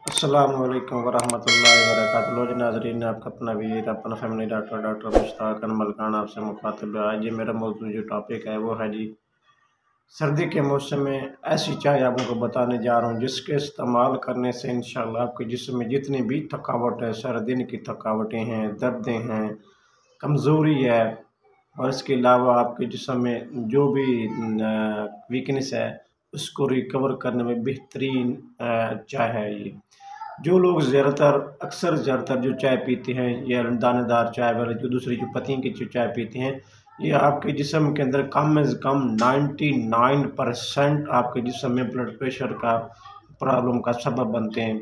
अस्सलामुअलैकुम वरहमतुल्लाहि वबरकातुहू। लो जी नाज़रीन, आपका अपना वीर अपना फैमिली डॉक्टर मुश्ताक अनवर खान आपसे मुखातिब है। आज ये मेरा मौजूद जो टॉपिक है वो है जी, सर्दी के मौसम में ऐसी चाय आप लोगों को बताने जा रहा हूँ जिसके इस्तेमाल करने से इंशाल्लाह आपके जिस्म में जितनी भी थकावट है, सारा दिन की थकावटें हैं, दर्दें हैं, कमज़ोरी है और इसके अलावा आपके जिस्म में जो भी वीकनेस है उसको रिकवर करने में बेहतरीन चाय है ये। जो लोग ज़्यादातर जो चाय पीते हैं या दानेदार चाय वाले जो दूसरी जो पत्तियों की जो चाय पीते हैं, ये आपके जिस्म के अंदर कम अज़ कम 99% आपके जिस्म में ब्लड प्रेशर का प्रॉब्लम का सबब बनते हैं,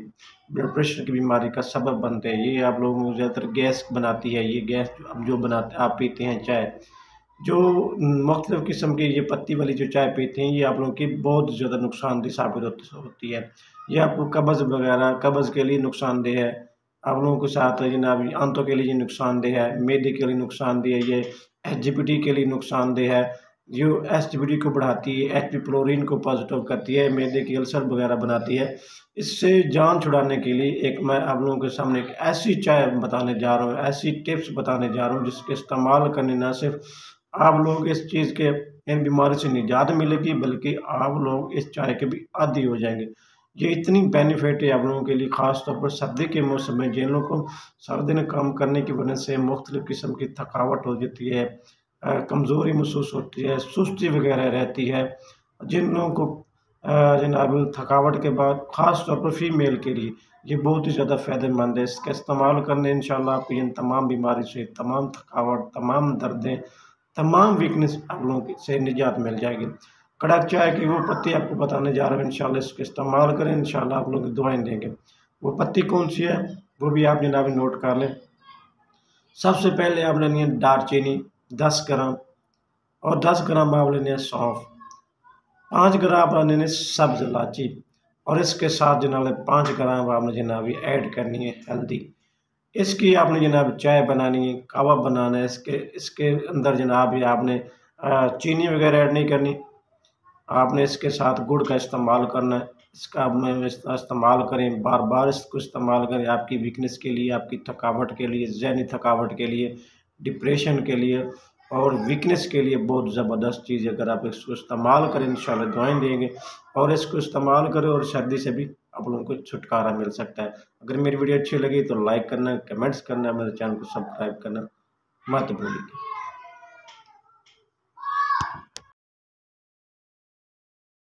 ब्लड प्रेशर की बीमारी का सबब बनते हैं। ये आप लोगों को ज़्यादातर गैस बनाती है। ये गैस जो बनाते आप पीते हैं चाय, जो मुख्तलिफ़ किस्म की ये पत्ती वाली जो चाय पीते हैं, ये आप लोगों की बहुत ज़्यादा नुकसानदेह साबित होती है। ये आपको कब्ज़ के लिए नुकसानदेह है। आप लोगों के साथ जनाब आंतों के लिए ये नुकसानदेह है, मैदे के लिए नुकसानदेह है, ये एसिडिटी के लिए नुकसानदेह है। जो एसिडिटी को बढ़ाती है, एच प्लोरीन को पॉजिटिव करती है, मैदे की अल्सर वगैरह बनाती है। इससे जान छुड़ाने के लिए एक मैं आप लोगों के सामने एक ऐसी चाय बताने जा रहा हूँ, ऐसी टिप्स बताने जा रहा हूँ जिसके इस्तेमाल करने न सिर्फ आप लोग इस चीज़ के इन बीमारी से निजात मिलेगी, बल्कि आप लोग इस चाय के भी आदी हो जाएंगे। ये इतनी बेनिफिट है आप लोगों के लिए, ख़ास तौर पर सर्दी के मौसम में जिन लोगों को सारा दिन काम करने की वजह से मुख्तलिफ़ किस्म की थकावट हो जाती है, कमज़ोरी महसूस होती है, सुस्ती वगैरह रहती है। जिन लोगों को जनाब थकावट के बाद ख़ास तौर पर फ़ीमेल के लिए ये बहुत ही ज़्यादा फ़ायदेमंद है। इसका इस्तेमाल करने इंशाल्लाह आपको इन तमाम बीमारी से, तमाम थकावट, तमाम दर्दें, तमाम वीकनेस आप लोगों की से निजात मिल जाएगी। कड़क चाय की वो पत्ती आपको बताने जा रहा हूँ, इंशाल्लाह इसका इस्तेमाल करें, इंशाल्लाह आप लोग दुआएँ देंगे। वो पत्ती कौन सी है वो भी आप जनाब नोट कर लें। सबसे पहले आप लेनी है दालचीनी 10 ग्राम, और 10 ग्राम आप लेने हैं सौंफ, 5 ग्राम आप लेने सब्ज़ इलायची, और इसके साथ जनाब 5 ग्राम आपने जनाब ऐड करनी है हल्दी। इसकी आपने जनाब चाय बनानी है, कहवा बनाना है। इसके इसके अंदर जनाब ये आपने चीनी वगैरह ऐड नहीं करनी। आपने इसके साथ गुड़ का इस्तेमाल करना है। इसका आप में इस्तेमाल करें, बार बार इसको इस्तेमाल करें, आपकी वीकनेस के लिए, आपकी थकावट के लिए, ज़हनी थकावट के लिए, डिप्रेशन के लिए और वीकनेस के लिए बहुत ज़बरदस्त चीज़ है। अगर आप इसको इस्तेमाल करें इंशाल्लाह दुआएं देंगे, और इसको इस्तेमाल करें और सर्दी से भी आप लोगों को छुटकारा मिल सकता है। अगर मेरी वीडियो अच्छी लगी तो लाइक करना, कमेंट्स करना, मेरे चैनल को सब्सक्राइब करना मत भूलिए।